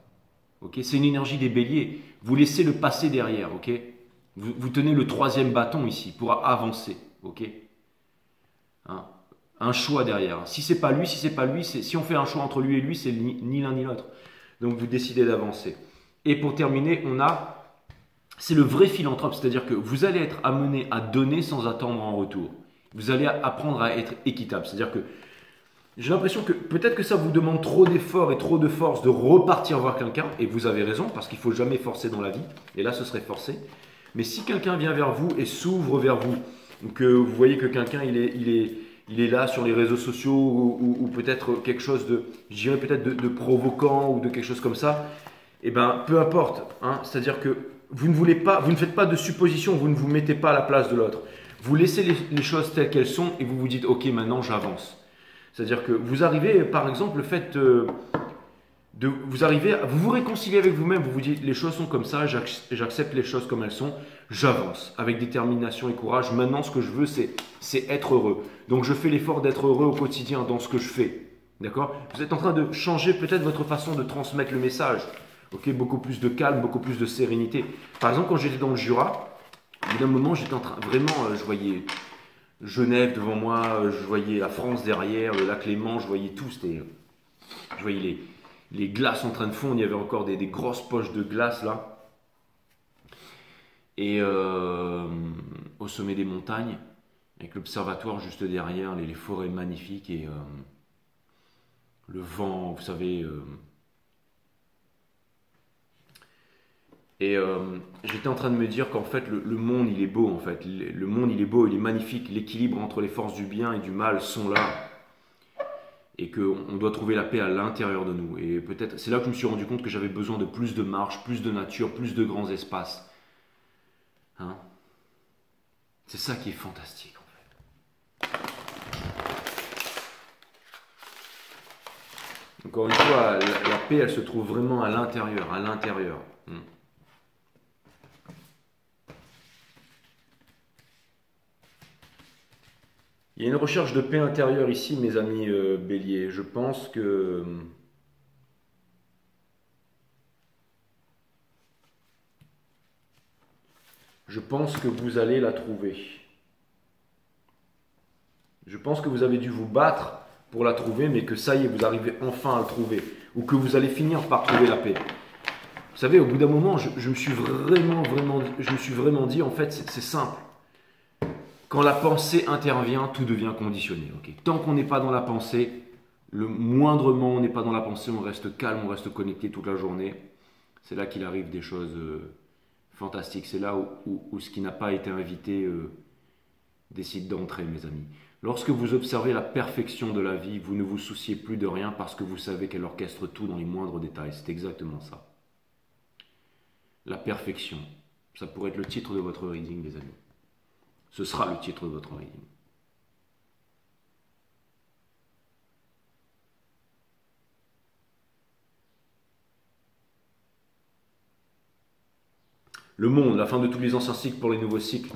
Okay, c'est une énergie des béliers. Vous laissez le passé derrière. Okay, vous tenez le troisième bâton ici pour avancer. Okay, hein, un choix derrière. Si c'est pas lui, si on fait un choix entre lui et lui, c'est ni l'un ni l'autre. Donc vous décidez d'avancer. Et pour terminer, c'est le vrai philanthrope, c'est-à-dire que vous allez être amené à donner sans attendre en retour. Vous allez apprendre à être équitable, c'est-à-dire que j'ai l'impression que peut-être que ça vous demande trop d'efforts et trop de force de repartir voir quelqu'un, et vous avez raison, parce qu'il ne faut jamais forcer dans la vie, et là ce serait forcé. Mais si quelqu'un vient vers vous et s'ouvre vers vous, que vous voyez que quelqu'un il est là sur les réseaux sociaux, ou peut-être quelque chose de, je dirais peut-être de provoquant, ou de quelque chose comme ça, eh ben peu importe, hein, c'est-à-dire que vous ne faites pas de suppositions, vous ne vous mettez pas à la place de l'autre. Vous laissez les choses telles qu'elles sont, et vous vous dites, ok, maintenant j'avance. C'est-à-dire que vous arrivez, par exemple, le fait vous vous réconciliez avec vous-même, vous vous dites les choses sont comme ça, j'accepte les choses comme elles sont, j'avance avec détermination et courage. Maintenant, ce que je veux, c'est être heureux. Donc, je fais l'effort d'être heureux au quotidien dans ce que je fais. D'accord? Vous êtes en train de changer peut-être votre façon de transmettre le message. Ok, beaucoup plus de calme, beaucoup plus de sérénité. Par exemple, quand j'étais dans le Jura, au bout d'un moment, j'étais en train, vraiment, je voyais Genève devant moi, je voyais la France derrière, le lac Léman, je voyais tout. Je voyais les glaces en train de fondre, il y avait encore des grosses poches de glace là. Et au sommet des montagnes, avec l'observatoire juste derrière, les forêts magnifiques et le vent, vous savez. J'étais en train de me dire qu'en fait le monde il est beau en fait. Le monde il est beau, il est magnifique. L'équilibre entre les forces du bien et du mal sont là. Et qu'on doit trouver la paix à l'intérieur de nous. Et peut-être, c'est là que je me suis rendu compte que j'avais besoin de plus de marche, plus de nature, plus de grands espaces. Hein? C'est ça qui est fantastique en fait. Encore une fois, la paix elle se trouve vraiment à l'intérieur, à l'intérieur. Il y a une recherche de paix intérieure ici, mes amis béliers. Je pense que vous allez la trouver. Je pense que vous avez dû vous battre pour la trouver, mais que ça y est, vous arrivez enfin à la trouver. Ou que vous allez finir par trouver la paix. Vous savez, au bout d'un moment, je me suis vraiment dit, en fait, c'est simple. Quand la pensée intervient, tout devient conditionné. Okay, tant qu'on n'est pas dans la pensée, le moindrement on n'est pas dans la pensée, on reste calme, on reste connecté toute la journée. C'est là qu'il arrive des choses fantastiques. C'est là où ce qui n'a pas été invité décide d'entrer, mes amis. Lorsque vous observez la perfection de la vie, vous ne vous souciez plus de rien parce que vous savez qu'elle orchestre tout dans les moindres détails. C'est exactement ça. La perfection. Ça pourrait être le titre de votre reading, les amis. Ce sera le titre de votre reading. Le monde, la fin de tous les anciens cycles pour les nouveaux cycles.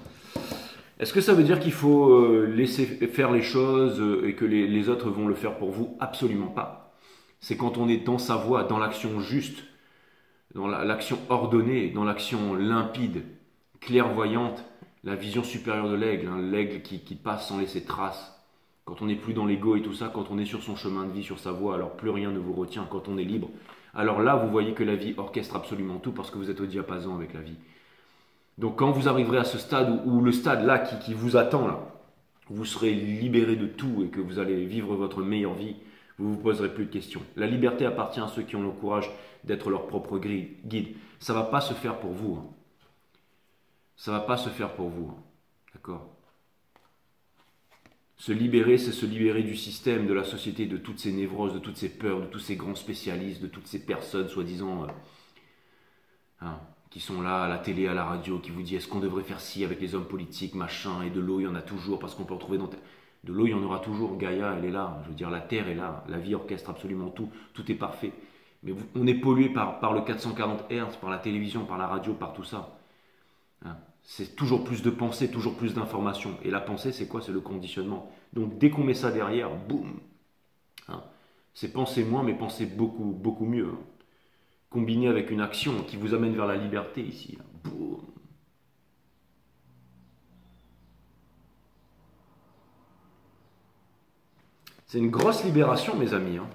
Est-ce que ça veut dire qu'il faut laisser faire les choses et que les autres vont le faire pour vous? Absolument pas. C'est quand on est dans sa voie, dans l'action juste, dans l'action ordonnée, dans l'action limpide, clairvoyante, la vision supérieure de l'aigle, hein, l'aigle qui passe sans laisser trace. Quand on n'est plus dans l'ego et tout ça, quand on est sur son chemin de vie, sur sa voie, alors plus rien ne vous retient, quand on est libre. Alors là, vous voyez que la vie orchestre absolument tout parce que vous êtes au diapason avec la vie. Donc quand vous arriverez à ce stade, ou le stade là qui vous attend, là, vous serez libéré de tout et que vous allez vivre votre meilleure vie, vous ne vous poserez plus de questions. La liberté appartient à ceux qui ont le courage d'être leur propre guide. Ça ne va pas se faire pour vous. Hein. Ça ne va pas se faire pour vous. Hein. D'accord? Se libérer, c'est se libérer du système, de la société, de toutes ces névroses, de toutes ces peurs, de tous ces grands spécialistes, de toutes ces personnes soi-disant qui sont là à la télé, à la radio, qui vous disent est-ce qu'on devrait faire ci avec les hommes politiques, machin, et de l'eau il y en a toujours parce qu'on peut en trouver dans... De l'eau il y en aura toujours, Gaïa elle est là, je veux dire la terre est là, la vie orchestre absolument tout, tout est parfait. Mais on est pollué par le 440 Hz, par la télévision, par la radio, par tout ça. Hein. C'est toujours plus de pensée, toujours plus d'informations. Et la pensée, c'est quoi? C'est le conditionnement. Donc dès qu'on met ça derrière, boum, hein, c'est penser moins, mais penser beaucoup, beaucoup mieux. Hein. Combiné avec une action qui vous amène vers la liberté ici. Hein. Boum. C'est une grosse libération, mes amis. Hein.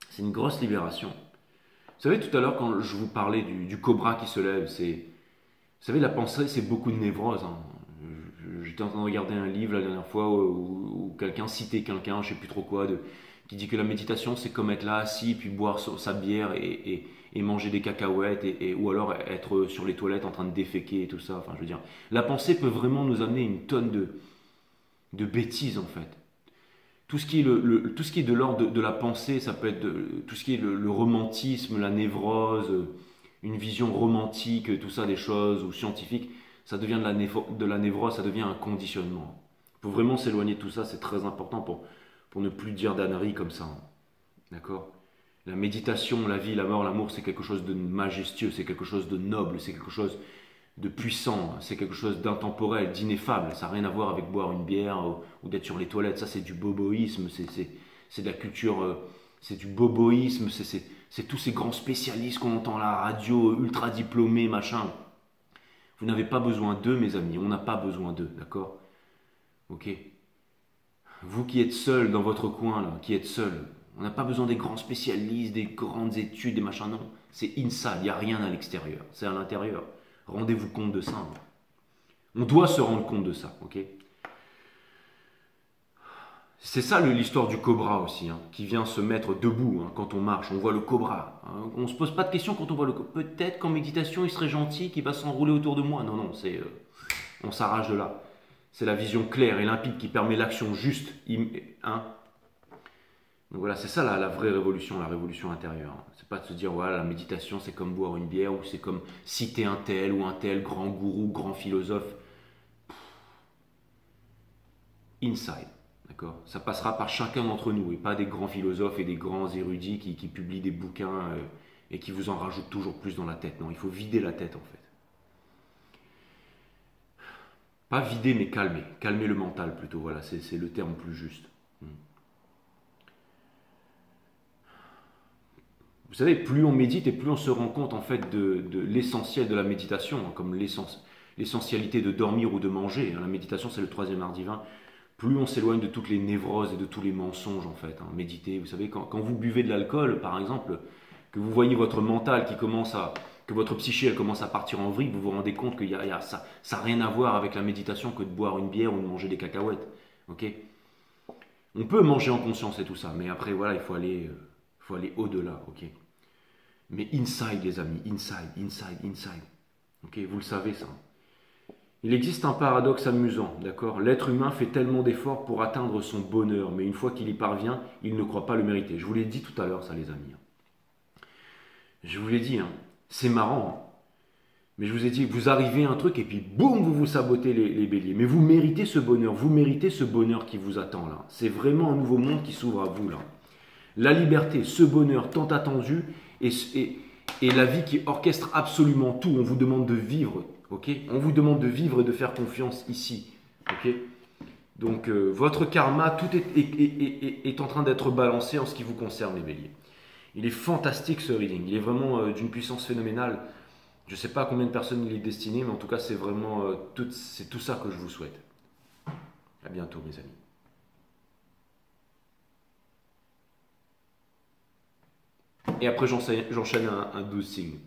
C'est une grosse libération. Vous savez, tout à l'heure, quand je vous parlais du cobra qui se lève, vous savez, la pensée, c'est beaucoup de névrose. Hein. J'étais en train de regarder un livre la dernière fois où quelqu'un citait quelqu'un, je ne sais plus trop quoi, qui dit que la méditation, c'est comme être là assis, puis boire sa bière et manger des cacahuètes, ou alors être sur les toilettes en train de déféquer et tout ça. Enfin, je veux dire, la pensée peut vraiment nous amener une tonne de bêtises, en fait. Tout ce qui est, tout ce qui est de l'ordre de la pensée, ça peut être tout ce qui est le romantisme, la névrose, une vision romantique, tout ça, des choses, ou scientifique, ça devient de la névrose, ça devient un conditionnement. Il faut vraiment s'éloigner de tout ça, c'est très important pour ne plus dire d'âneries comme ça. Hein. D'accord? La méditation, la vie, la mort, l'amour, c'est quelque chose de majestueux, c'est quelque chose de noble, c'est quelque chose de puissant, c'est quelque chose d'intemporel, d'ineffable. Ça n'a rien à voir avec boire une bière ou d'être sur les toilettes. Ça, c'est du boboïsme, c'est de la culture, c'est du boboïsme, c'est tous ces grands spécialistes qu'on entend à la radio, ultra diplômés, machin. Vous n'avez pas besoin d'eux, mes amis. On n'a pas besoin d'eux, d'accord? Ok? Vous qui êtes seul dans votre coin, là, qui êtes seul, on n'a pas besoin des grands spécialistes, des grandes études, des machins, non. C'est inside, il n'y a rien à l'extérieur, c'est à l'intérieur. Rendez-vous compte de ça. On doit se rendre compte de ça, ok? C'est ça l'histoire du cobra aussi, hein, qui vient se mettre debout hein, quand on marche. On voit le cobra. Hein, on ne se pose pas de questions quand on voit le cobra. Peut-être qu'en méditation, il serait gentil, qu'il va s'enrouler autour de moi. Non, non, on s'arrache de là. C'est la vision claire et limpide qui permet l'action juste. Hein. Donc voilà, c'est ça la vraie révolution, la révolution intérieure. Hein. C'est pas de se dire, voilà, la méditation, c'est comme boire une bière ou c'est comme citer un tel ou un tel grand gourou, grand philosophe. Inside. D'accord. Ça passera par chacun d'entre nous et pas des grands philosophes et des grands érudits qui publient des bouquins et qui vous en rajoutent toujours plus dans la tête. Non, il faut vider la tête en fait. Pas vider mais calmer. Calmer le mental plutôt, voilà, c'est le terme plus juste. Vous savez, plus on médite et plus on se rend compte en fait de l'essentiel de la méditation, hein, comme l'essentialité de dormir ou de manger. Hein. La méditation, c'est le troisième art divin. Plus on s'éloigne de toutes les névroses et de tous les mensonges en fait. Hein. Méditer, vous savez, quand vous buvez de l'alcool, par exemple, que vous voyez votre mental que votre psyché elle commence à partir en vrille, vous vous rendez compte que ça n'a rien à voir avec la méditation que de boire une bière ou de manger des cacahuètes. Ok? On peut manger en conscience et tout ça, mais après voilà, il faut aller au-delà. Ok? Mais inside, les amis, inside, inside, inside. Ok? Vous le savez ça. Il existe un paradoxe amusant, d'accord? L'être humain fait tellement d'efforts pour atteindre son bonheur, mais une fois qu'il y parvient, il ne croit pas le mériter. Je vous l'ai dit tout à l'heure, ça, les amis. Je vous l'ai dit, hein. C'est marrant. Hein. Mais je vous ai dit, vous arrivez à un truc et puis boum, vous vous sabotez les béliers. Mais vous méritez ce bonheur qui vous attend là. C'est vraiment un nouveau monde qui s'ouvre à vous là. La liberté, ce bonheur tant attendu et la vie qui orchestre absolument tout. On vous demande de vivre. Okay, on vous demande de vivre et de faire confiance ici. Okay. Donc votre karma, tout est en train d'être balancé en ce qui vous concerne les béliers. Il est fantastique ce reading, il est vraiment d'une puissance phénoménale. Je ne sais pas à combien de personnes il est destiné, mais en tout cas c'est vraiment c'est tout ça que je vous souhaite. À bientôt mes amis. Et après j'enchaîne un 12 signes.